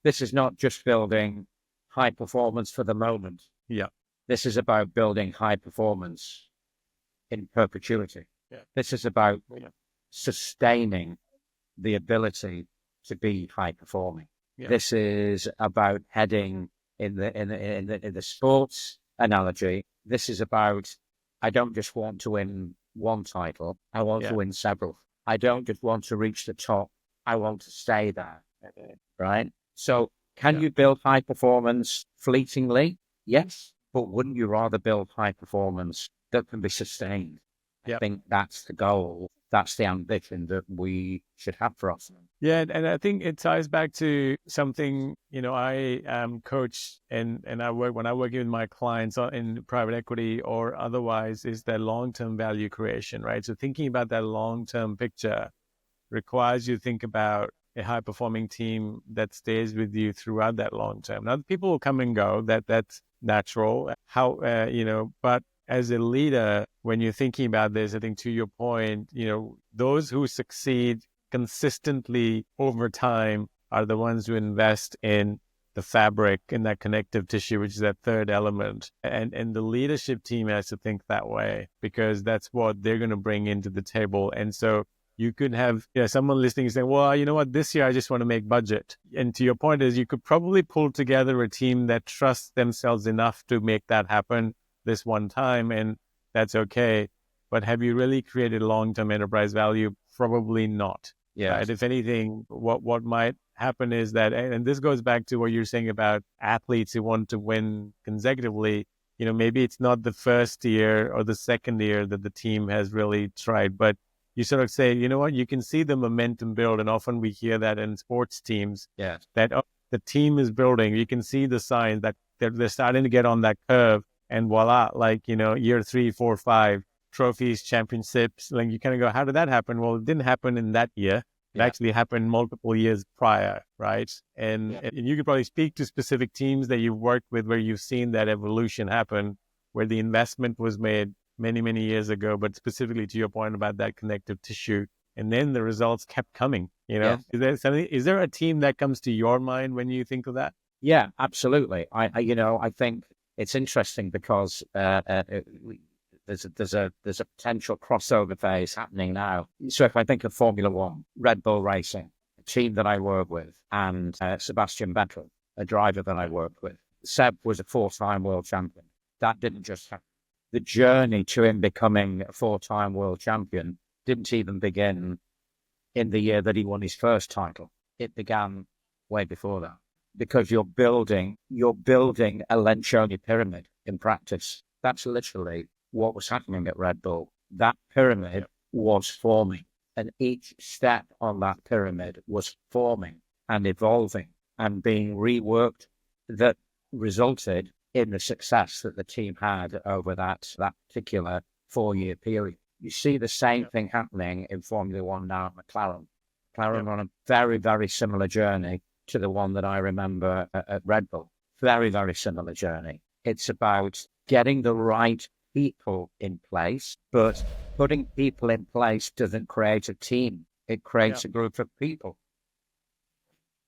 This is not just building high performance for the moment. Yeah. This is about building high performance in perpetuity. Yeah. This is about sustaining the ability to be high performing. Yeah. This is about heading in the sports analogy. This is about, I don't just want to win one title. I want to win several. I don't just want to reach the top. I want to stay there. Right? So can you build high performance fleetingly? Yes. But wouldn't you rather build high performance that can be sustained? I think that's the goal. That's the ambition that we should have for us. Yeah, and I think it ties back to something, I coach and I work, when I work with my clients in private equity or otherwise, is that long-term value creation, right? So thinking about that long-term picture requires you to think about a high-performing team that stays with you throughout that long term. Now, people will come and go, that's natural. But as a leader, when you're thinking about this, I think to your point, those who succeed consistently over time are the ones who invest in the fabric, in that connective tissue, which is that third element. And the leadership team has to think that way, because that's what they're going to bring into the table. And so you could have someone listening saying, well, you know what, this year I just want to make budget. And to your point is, you could probably pull together a team that trusts themselves enough to make that happen this one time, and that's okay. But have you really created long-term enterprise value? Probably not. Yeah. Right? If anything, what might happen is that, and this goes back to what you're saying about athletes who want to win consecutively, maybe it's not the first year or the second year that the team has really tried, but you sort of say, you know what, you can see the momentum build. And often we hear that in sports teams, that the team is building. You can see the signs that they're starting to get on that curve, and voila, year 3, 4, 5, trophies, championships. Like, you kind of go, how did that happen? Well, it didn't happen in that year. It actually happened multiple years prior, right? And you could probably speak to specific teams that you've worked with where you've seen that evolution happen, where the investment was made many, many years ago, but specifically to your point about that connective tissue. And then the results kept coming, Is there a team that comes to your mind when you think of that? Yeah, absolutely. I think it's interesting because there's a potential crossover phase happening now. So if I think of Formula One, Red Bull Racing, a team that I work with, and Sebastian Vettel, a driver that I worked with. Seb was a 4-time world champion. That didn't just happen. The journey to him becoming a 4-time world champion didn't even begin in the year that he won his first title. It began way before that, because you're building a Lencioni pyramid in practice. That's literally what was happening at Red Bull. That pyramid was forming, and each step on that pyramid was forming and evolving and being reworked, that resulted in the success that the team had over that particular 4-year period. You see the same thing happening in Formula One now at McLaren. McLaren on a very, very similar journey to the one that I remember at Red Bull. Very, very similar journey. It's about getting the right people in place, but putting people in place doesn't create a team. It creates a group of people.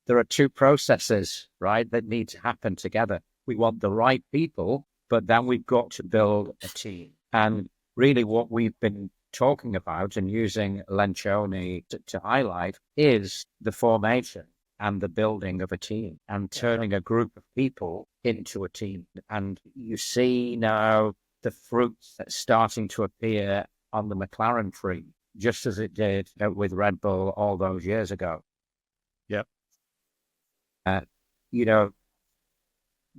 There are two processes, right, that need to happen together. We want the right people, but then we've got to build a team. And really what we've been talking about and using Lencioni to highlight is the formation and the building of a team and turning a group of people into a team. And you see now the fruits that's starting to appear on the McLaren tree, just as it did with Red Bull all those years ago. Yep.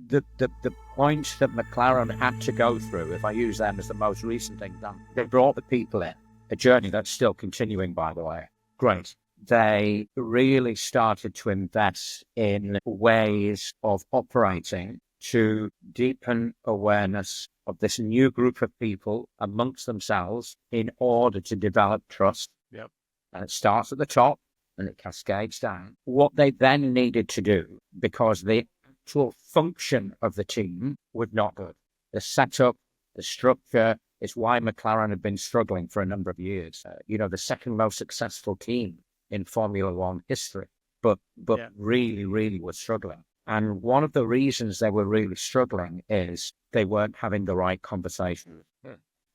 The points that McLaren had to go through, if I use them as the most recent example, they brought the people in, a journey that's still continuing, by the way. Great. They really started to invest in ways of operating to deepen awareness of this new group of people amongst themselves in order to develop trust. Yep. And it starts at the top and it cascades down. What they then needed to do, because the actual function of the team was not good. The setup, the structure is why McLaren had been struggling for a number of years. The second most successful team in Formula One history. but Yeah. really, really were struggling. And one of the reasons they were really struggling is they weren't having the right conversations.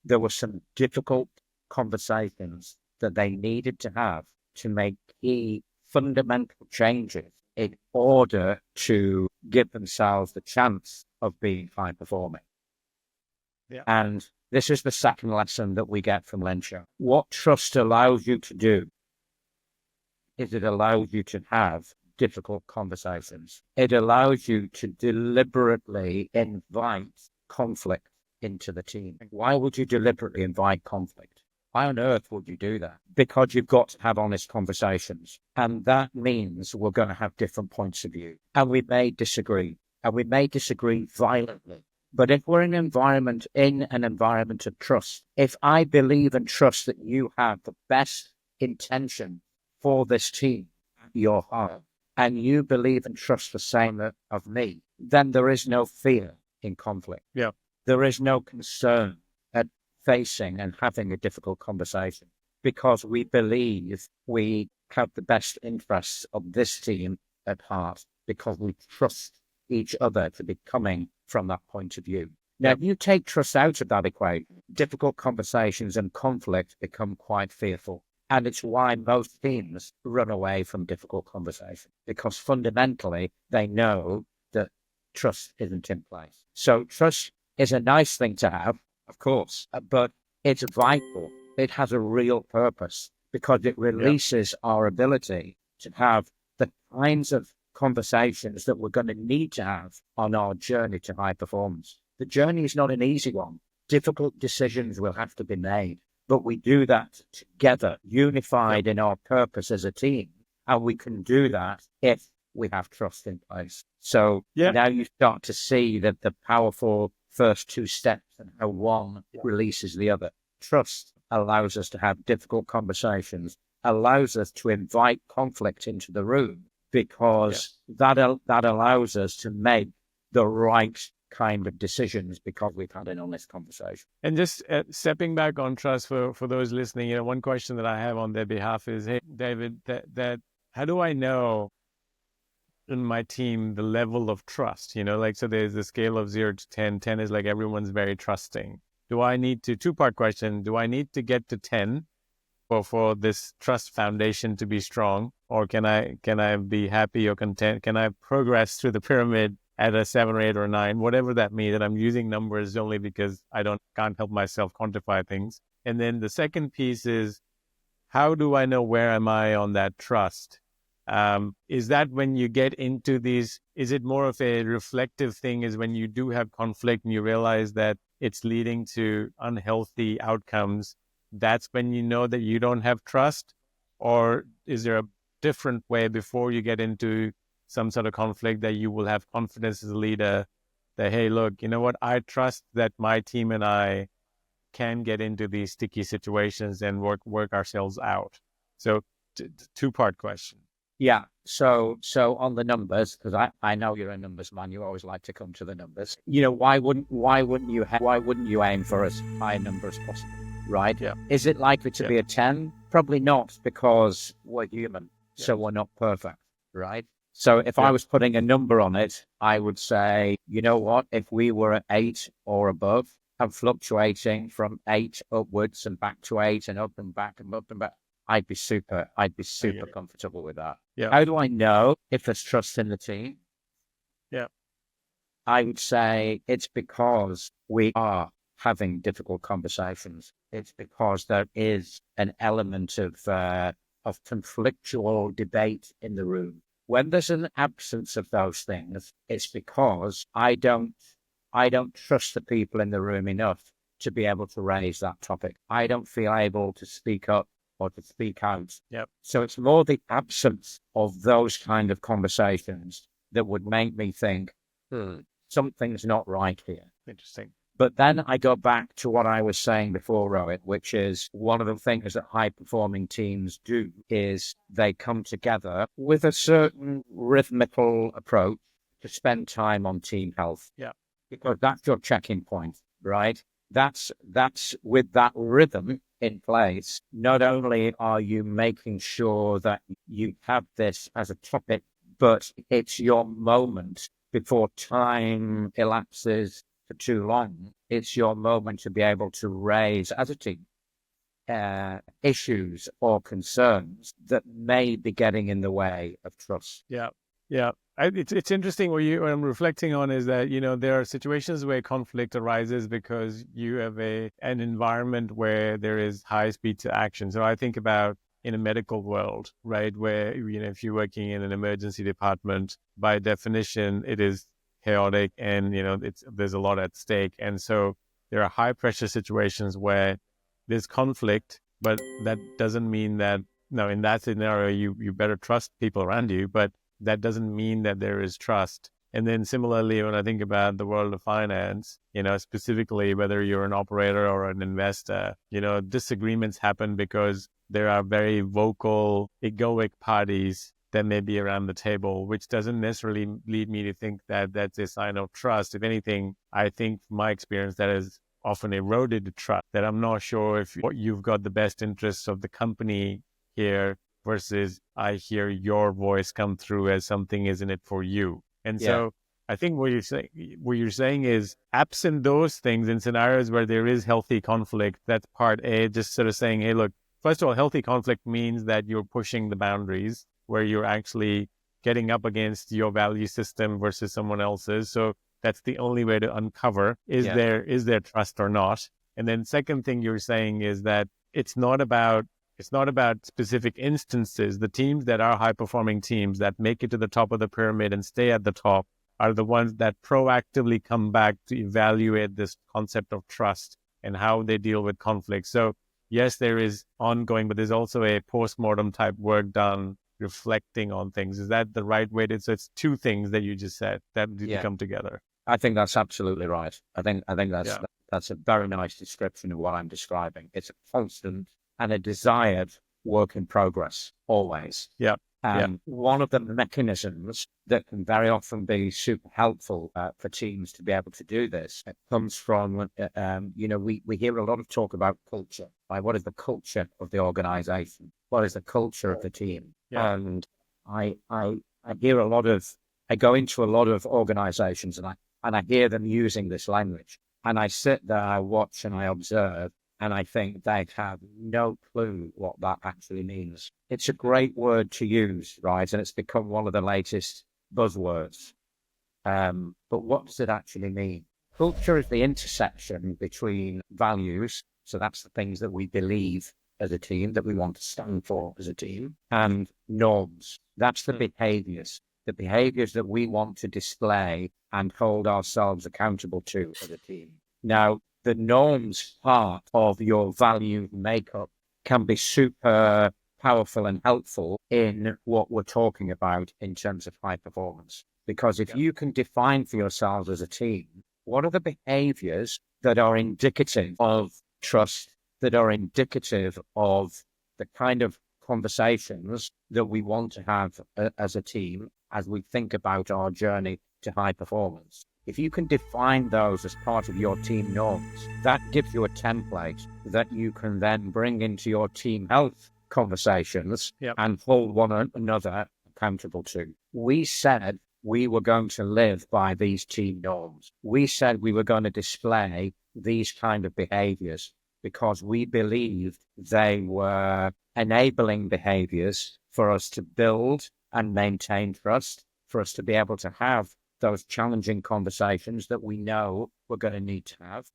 There were some difficult conversations that they needed to have to make key fundamental changes in order to give themselves the chance of being high performing. Yeah. And this is the second lesson that we get from Lensha. What trust allows you to do is it allows you to have difficult conversations. It allows you to deliberately invite conflict into the team. Why would you deliberately invite conflict? Why on earth would you do that? Because you've got to have honest conversations. And that means we're going to have different points of view. And we may disagree. And we may disagree violently. But if we're in an environment of trust, if I believe and trust that you have the best intention for this team at your heart, and you believe and trust the same of me, then there is no fear in conflict. Yeah. There is no concern at facing and having a difficult conversation because we believe we have the best interests of this team at heart because we trust each other to be coming from that point of view. Now, if you take trust out of that equation, difficult conversations and conflict become quite fearful. And it's why most teams run away from difficult conversations because fundamentally they know that trust isn't in place. So trust is a nice thing to have, of course, but it's vital. It has a real purpose because it releases our ability to have the kinds of conversations that we're going to need to have on our journey to high performance. The journey is not an easy one. Difficult decisions will have to be made. But we do that together, unified in our purpose as a team. And we can do that if we have trust in place. So now you start to see that the powerful first two steps and how one releases the other. Trust allows us to have difficult conversations, allows us to invite conflict into the room because that allows us to make the right kind of decisions because we've had an honest conversation. And just stepping back on trust for those listening, one question that I have on their behalf is, hey, David, that how do I know in my team the level of trust? So there's the scale of 0 to 10. 10 is like everyone's very trusting. Do I need to, two-part question, do I need to get to 10 for this trust foundation to be strong? Or can I be happy or content? Can I progress through the pyramid at a 7 or 8 or 9, whatever that means? And I'm using numbers only because I can't help myself quantify things. And then the second piece is, how do I know where am I on that trust? Is that when you get into these, is it more of a reflective thing, is when you do have conflict and you realize that it's leading to unhealthy outcomes, that's when you know that you don't have trust? Or is there a different way before you get into some sort of conflict that you will have confidence as a leader that, hey, look, you know what? I trust that my team and I can get into these sticky situations and work ourselves out. So two-part question. Yeah. So on the numbers, because I know you're a numbers man, you always like to come to the numbers. Why wouldn't you aim for as high a number as possible, right? Yeah. Is it likely to be a 10? Probably not, because we're human, so we're not perfect, right? So if I was putting a number on it, I would say, you know what, if we were at 8 or above and fluctuating from 8 upwards and back to 8 and up and back and up and back, I'd be super comfortable with that. Yeah. How do I know if there's trust in the team? Yeah. I would say it's because we are having difficult conversations. It's because there is an element of conflictual debate in the room. When there's an absence of those things, it's because I don't trust the people in the room enough to be able to raise that topic. I don't feel able to speak up or to speak out. Yep. So it's more the absence of those kind of conversations that would make me think, something's not right here. Interesting. But then I go back to what I was saying before, Rohit, which is one of the things that high-performing teams do is they come together with a certain rhythmical approach to spend time on team health. Yeah. Because that's your checking point, right? That's with that rhythm, in place, not only are you making sure that you have this as a topic, but it's your moment before time elapses for too long. It's your moment to be able to raise as a team issues or concerns that may be getting in the way of trust. Yeah. It's interesting what I'm reflecting on is that, there are situations where conflict arises because you have an environment where there is high speed to action. So I think about in a medical world, right, where, if you're working in an emergency department, by definition, it is chaotic and, there's a lot at stake. And so there are high pressure situations where there's conflict, but that doesn't mean that, no, in that scenario, you better trust people around you, but that doesn't mean that there is trust. And then similarly, when I think about the world of finance, specifically whether you're an operator or an investor, disagreements happen because there are very vocal, egoic parties that may be around the table, which doesn't necessarily lead me to think that that's a sign of trust. If anything, I think from my experience, that is often eroded trust, that I'm not sure if you've got the best interests of the company here versus I hear your voice come through as something is in it for you. And so I think what you're saying is, absent those things in scenarios where there is healthy conflict, that's part A, just sort of saying, hey, look, first of all, healthy conflict means that you're pushing the boundaries, where you're actually getting up against your value system versus someone else's. So that's the only way to uncover, is there trust or not? And then second thing you're saying is that it's not about specific instances. The teams that are high-performing teams that make it to the top of the pyramid and stay at the top are the ones that proactively come back to evaluate this concept of trust and how they deal with conflict. So yes, there is ongoing, but there's also a post-mortem type work done reflecting on things. Is that the right way to? So it's two things that you just said that come together. I think that's absolutely right. I think that's a very nice description of what I'm describing. It's a constant and a desired work in progress, always. And one of the mechanisms that can very often be super helpful for teams to be able to do this comes from, we hear a lot of talk about culture. Like, what is the culture of the organization? What is the culture of the team? And I hear I go into a lot of organizations and I hear them using this language. And I sit there, I watch and I observe, and I think they have no clue what that actually means. It's a great word to use, right? And it's become one of the latest buzzwords. But what does it actually mean? Culture is the intersection between values. So that's the things that we believe as a team, that we want to stand for as a team, and norms. That's the behaviors that we want to display and hold ourselves accountable to as a team. Now, the norms part of your value makeup can be super powerful and helpful in what we're talking about in terms of high performance. Because if you can define for yourselves as a team, what are the behaviors that are indicative of trust, that are indicative of the kind of conversations that we want to have as a team as we think about our journey to high performance. If you can define those as part of your team norms, that gives you a template that you can then bring into your team health conversations and hold one another accountable to. We said we were going to live by these team norms. We said we were going to display these kind of behaviors because we believed they were enabling behaviors for us to build and maintain trust, for us to be able to have those challenging conversations that we know we're going to need to have.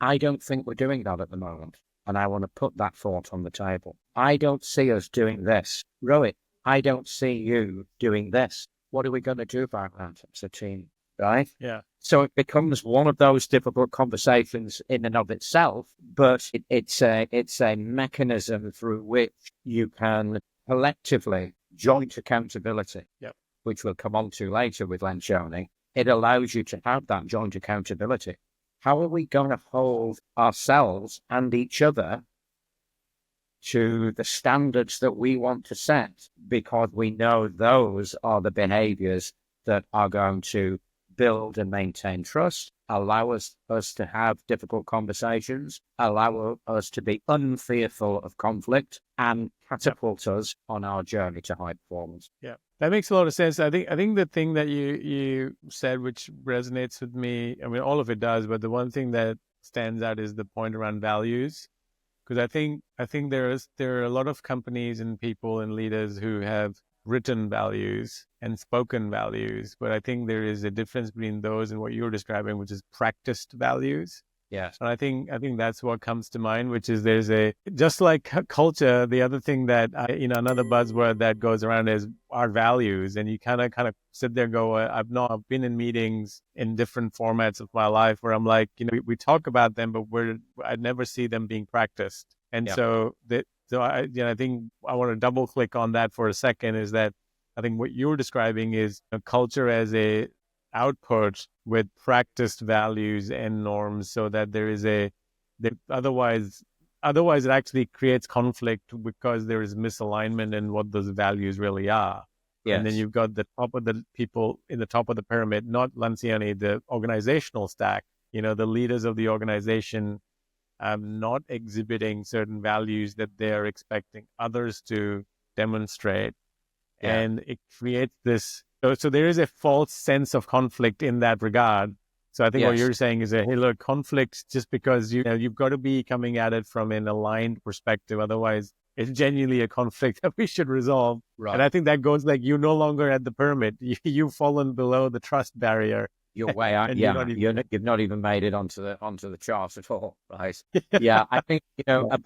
I don't think we're doing that at the moment. And I want to put that thought on the table. I don't see us doing this. Rohit, I don't see you doing this. What are we going to do about that as a team? Right? So it becomes one of those difficult conversations in and of itself, but it's a mechanism through which you can collectively joint accountability, which we'll come on to later with Lencioni. It allows you to have that joint accountability. How are we going to hold ourselves and each other to the standards that we want to set? Because we know those are the behaviors that are going to build and maintain trust, allow us to have difficult conversations, allow us to be unfearful of conflict, and catapult us on our journey to high performance. Yeah, that makes a lot of sense. I think the thing that you said, which resonates with me, I mean, all of it does, but the one thing that stands out is the point around values. Because I think there are a lot of companies and people and leaders who have written values and spoken values, but I think there is a difference between those and what you're describing, which is practiced values. Yes. And I think that's what comes to mind, which is just like culture. The other thing that another buzzword that goes around is our values, and you kind of sit there and go, I've been in meetings in different formats of my life where I'm like, we talk about them, but I never see them being practiced. And so I think I want to double click on that for a second. Is that I think what you're describing is a culture as a output with practiced values and norms, so that otherwise it actually creates conflict because there is misalignment in what those values really are. Yes. And then you've got the top of the people in the top of the pyramid, not Lanciani, the organizational stack, the leaders of the organization not exhibiting certain values that they're expecting others to demonstrate. Yeah. And it creates this. So there is a false sense of conflict in that regard. So I think what you're saying is that, hey, look, conflict, just because you've got to be coming at it from an aligned perspective. Otherwise, it's genuinely a conflict that we should resolve. Right. And I think that goes like, you're no longer at the pyramid. You've fallen below the trust barrier. You're way out. You've not even made it onto the chart at all, right? Yeah, I think a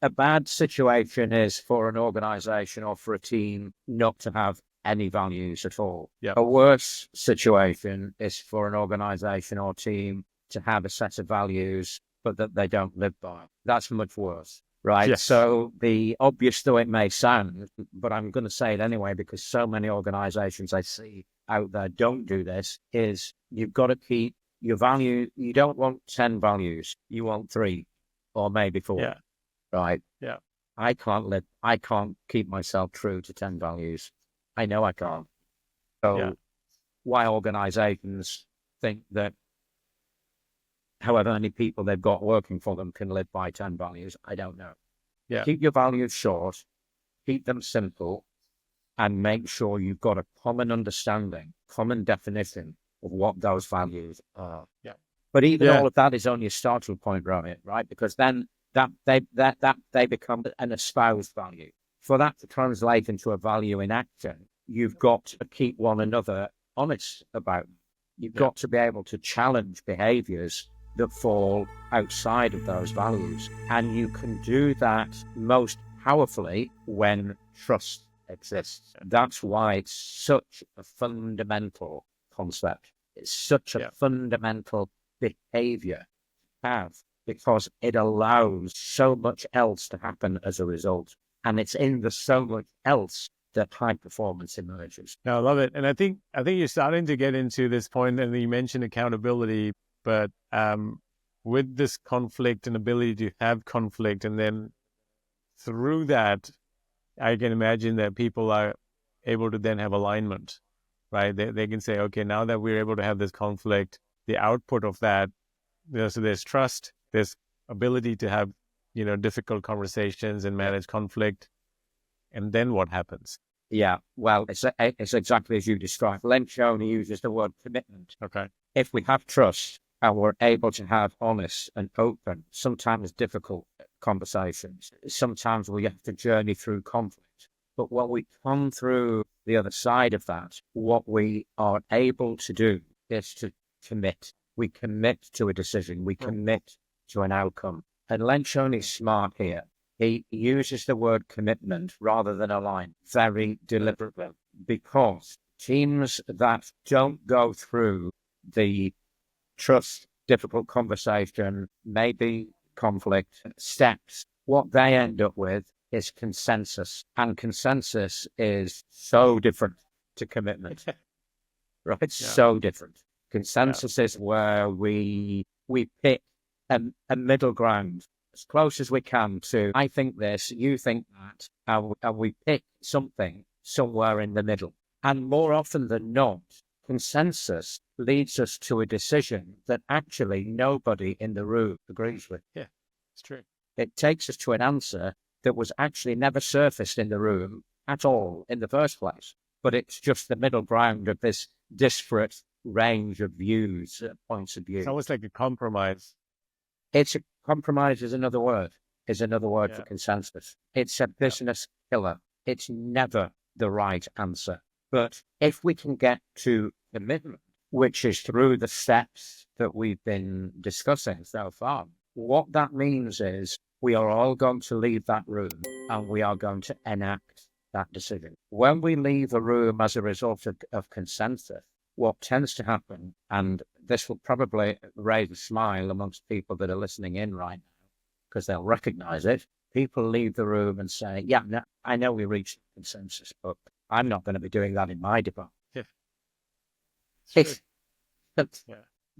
bad situation is for an organization or for a team not to have any values at all. Yep. A worse situation is for an organization or team to have a set of values, but that they don't live by. That's much worse, right? Yes. So the obvious though it may sound, but I'm going to say it anyway, because so many organizations I see out there don't do this, is you've got to keep your value. You don't want 10 values. You want 3 or maybe 4. Yeah. Right. Yeah. I can't keep myself true to 10 values. I know I can't. So why organizations think that however many people they've got working for them can live by 10 values, I don't know. Yeah. Keep your values short, keep them simple, and make sure you've got a common understanding, common definition of what those values are. Yeah. But even all of that is only a starting point, Rohit, right? Because then they become an espoused value. For that to translate into a value in action, you've got to keep one another honest about them. You've got to be able to challenge behaviors that fall outside of those values. And you can do that most powerfully when trust exists. That's why it's such a fundamental concept. It's such a fundamental behavior to have, because it allows so much else to happen as a result. And it's in the so much else that high performance emerges. No, I love it. And I think you're starting to get into this point, and you mentioned accountability, but with this conflict and ability to have conflict, and then through that, I can imagine that people are able to then have alignment, right? They can say, okay, now that we're able to have this conflict, the output of that, so there's trust, there's ability to have, difficult conversations and manage conflict. And then what happens? Yeah, well, it's exactly as you described. Lencioni uses the word commitment. Okay. If we have trust and we're able to have honest and open, sometimes difficult conversations, sometimes we have to journey through conflict. But when we come through the other side of that, what we are able to do is to commit. We commit to a decision. We commit to an outcome. And Lencioni's smart here. He uses the word commitment rather than align very deliberately, because teams that don't go through the trust, difficult conversation, maybe conflict steps, what they end up with is consensus. And consensus is so different to commitment, right? It's so different. Consensus is where we pick a middle ground, as close as we can to, I think this, you think that, and we pick something somewhere in the middle. And more often than not, consensus leads us to a decision that actually nobody in the room agrees with. Yeah, it's true. It takes us to an answer that was actually never surfaced in the room at all in the first place. But it's just the middle ground of this disparate range of views, points of view. It's almost like a compromise. It's a compromise is another word Yeah. for consensus. It's a business killer. It's never the right answer. But if we can get to commitment, which is through the steps that we've been discussing so far, what that means is we are all going to leave that room and we are going to enact that decision. When we leave a room as a result of consensus, what tends to happen, and this will probably raise a smile amongst people that are listening in right now, because they'll recognize it. People leave the room and say, yeah, no, I know we reached consensus, but I'm not going to be doing that in my department. Yeah.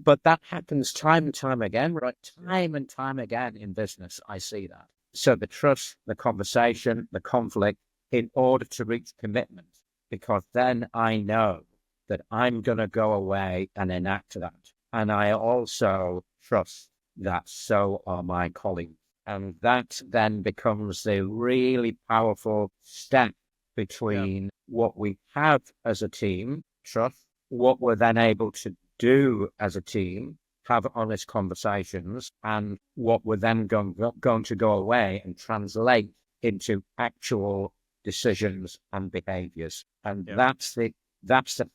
But that happens time and time again, right? Time and time again in business, I see that. So the trust, the conversation, the conflict, in order to reach commitment, because then I know that I'm going to go away and enact that. And I also trust that so are my colleagues. And that then becomes the really powerful step between what we have as a team, trust, what we're then able to do as a team, have honest conversations, and what we're then going to go away and translate into actual decisions and behaviors. And that's the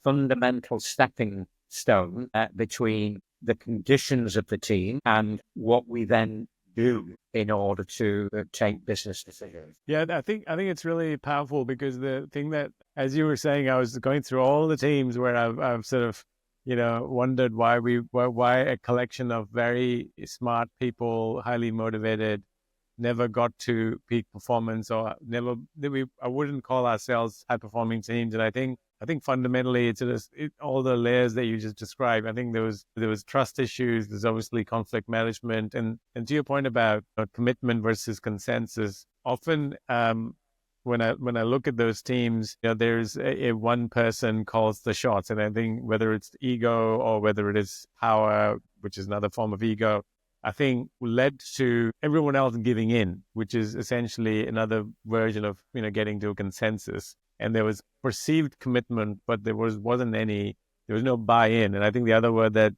fundamental stepping stone between the conditions of the team and what we then do in order to take business decisions. Yeah, I think it's really powerful, because the thing that, as you were saying, I was going through all the teams where I've sort of, wondered why a collection of very smart people, highly motivated, never got to peak performance, or I wouldn't call ourselves high performing teams. And I think fundamentally it's all the layers that you just described. I think there was trust issues. There's obviously conflict management, and to your point about commitment versus consensus. Often, when I look at those teams, there's a one person calls the shots, and I think whether it's ego or whether it is power, which is another form of ego, I think led to everyone else giving in, which is essentially another version of getting to a consensus. And there was perceived commitment, but there was no buy-in. And I think the other word that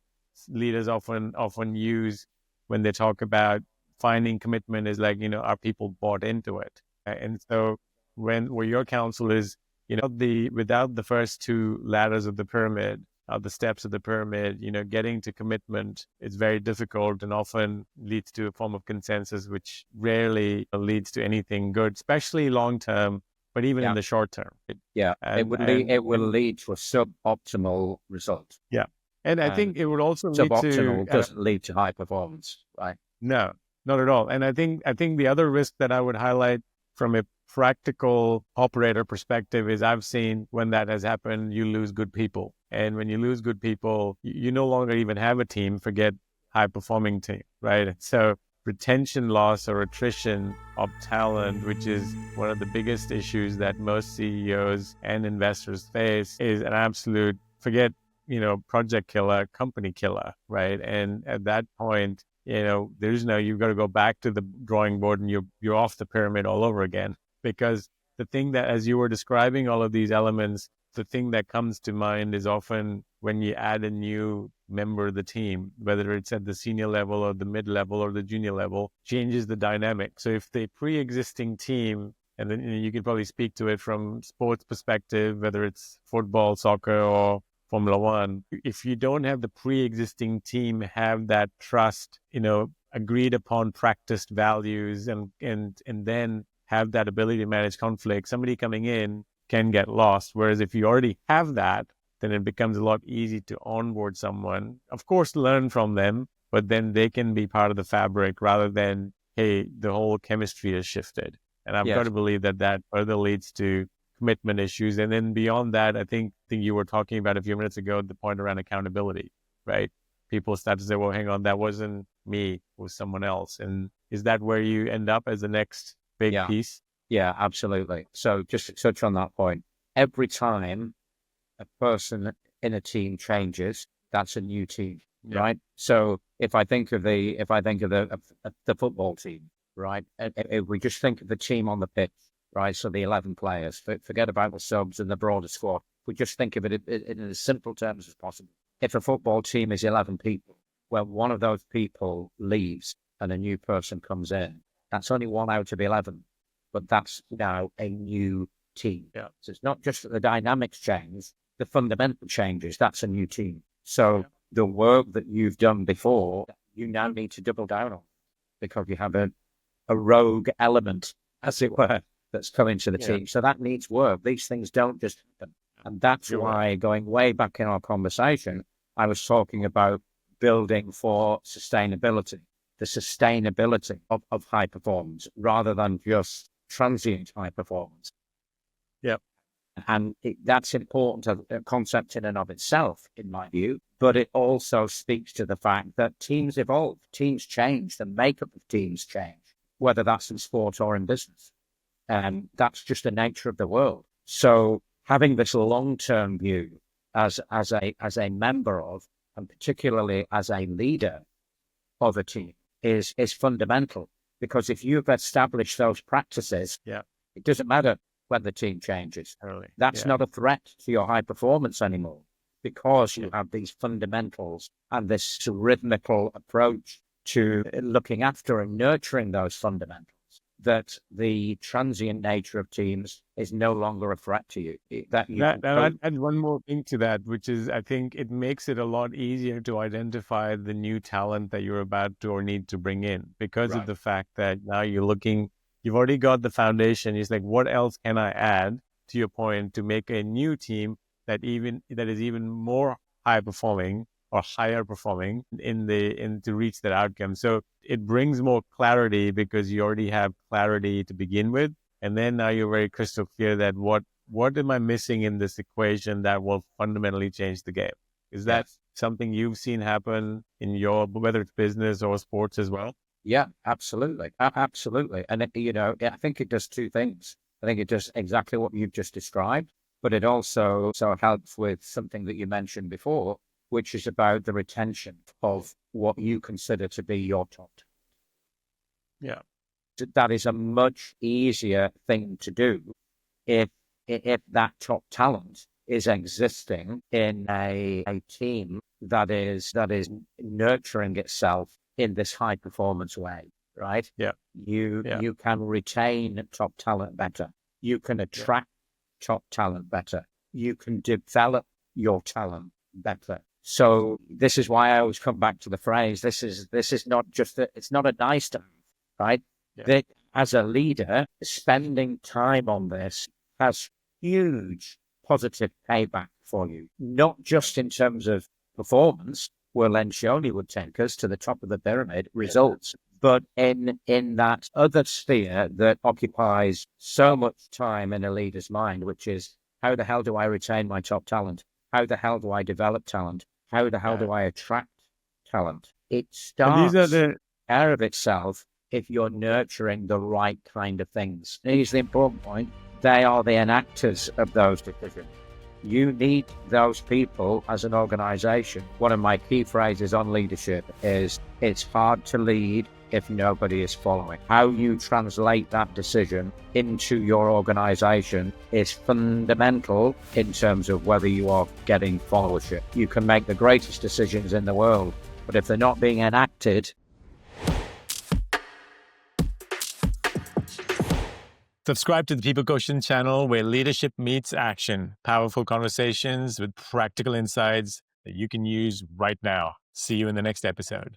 leaders often use when they talk about finding commitment is like, are people bought into it? And so where your counsel is, without the first two ladders of the pyramid, the steps of the pyramid, getting to commitment is very difficult and often leads to a form of consensus, which rarely leads to anything good, especially long term, but even in the short term. It will lead to a suboptimal result. Yeah. And I think it would also lead to... Suboptimal doesn't lead to high performance, right? No, not at all. And I think the other risk that I would highlight from a practical operator perspective is I've seen when that has happened, you lose good people. And when you lose good people, you no longer even have a team, forget high-performing team, right? So retention loss or attrition of talent, which is one of the biggest issues that most CEOs and investors face, is an absolute, forget, project killer, company killer, right? And at that point, you've got to go back to the drawing board and you're off the pyramid all over again. Because the thing that, as you were describing all of these elements, the thing that comes to mind is often when you add a new member of the team, whether it's at the senior level or the mid-level or the junior level, changes the dynamic. So if the pre-existing team, and then you can probably speak to it from sports perspective, whether it's football, soccer, or Formula One, if you don't have the pre-existing team have that trust, agreed upon practiced values and then have that ability to manage conflict, somebody coming in can get lost. Whereas if you already have that, then it becomes a lot easier to onboard someone. Of course, learn from them, but then they can be part of the fabric rather than, hey, the whole chemistry has shifted. And I've got to believe that further leads to commitment issues. And then beyond that, I think you were talking about a few minutes ago, the point around accountability, right? People start to say, well, hang on, that wasn't me, it was someone else. And is that where you end up as the next big piece? Yeah, absolutely. So just to touch on that point, every time a person in a team changes, that's a new team, Yeah. right? So if I think of the football team, right? If we just think of the team on the pitch, right? So the 11 players, forget about the subs and the broader squad. We just think of it in as simple terms as possible. If a football team is 11 people, well, one of those people leaves and a new person comes in. That's only 1 out of 11, but that's now a new team. Yeah. So it's not just that the dynamics change, the fundamental changes. That's a new team. So the work that you've done before, you now need to double down on because you have a rogue element, as it were, that's coming to the team. So that needs work. These things don't just happen. And that's why, going way back in our conversation, I was talking about building for sustainability, the sustainability of high performance rather than just transient high performance. Yep. And that's important, a concept in and of itself, in my view, but it also speaks to the fact that teams evolve, teams change, the makeup of teams change, whether that's in sport or in business. And that's just the nature of the world. So having this long-term view as a member of, and particularly as a leader of a team is fundamental, because if you've established those practices, it doesn't matter when the team changes. That's not a threat to your high performance anymore, because you have these fundamentals and this rhythmical approach to looking after and nurturing those fundamentals, that the transient nature of teams is no longer a threat to you. I'd add one more thing to that, which is I think it makes it a lot easier to identify the new talent that you're about to or need to bring in, because of the fact that now you've already got the foundation. It's like, what else can I add, to your point, to make a new team that is even more high performing or higher performing to reach that outcome. So it brings more clarity because you already have clarity to begin with. And then now you're very crystal clear that what am I missing in this equation that will fundamentally change the game? Is that something you've seen happen in your, whether it's business or sports as well? Yeah, absolutely. Absolutely. And, I think it does two things. I think it does exactly what you've just described, but it also helps with something that you mentioned before, which is about the retention of what you consider to be your top talent. Yeah. That is a much easier thing to do if that top talent is existing in a team that is nurturing itself in this high performance way, right? Yeah. You can retain top talent better. You can attract top talent better. You can develop your talent better. So this is why I always come back to the phrase, this is not just it's not a nice to have, right? That as a leader, spending time on this has huge positive payback for you, not just in terms of performance, where Lencioni would take us to the top of the pyramid results, but in that other sphere that occupies so much time in a leader's mind, which is, how the hell do I retain my top talent? How the hell do I develop talent? How the hell do I attract talent? It starts out of itself if you're nurturing the right kind of things. Here's the important point. They are the enactors of those decisions. You need those people as an organization. One of my key phrases on leadership is, it's hard to lead if nobody is following. How you translate that decision into your organization is fundamental in terms of whether you are getting followership. You can make the greatest decisions in the world, but if they're not being enacted. Subscribe to the People Quotient channel, where leadership meets action. Powerful conversations with practical insights that you can use right now. See you in the next episode.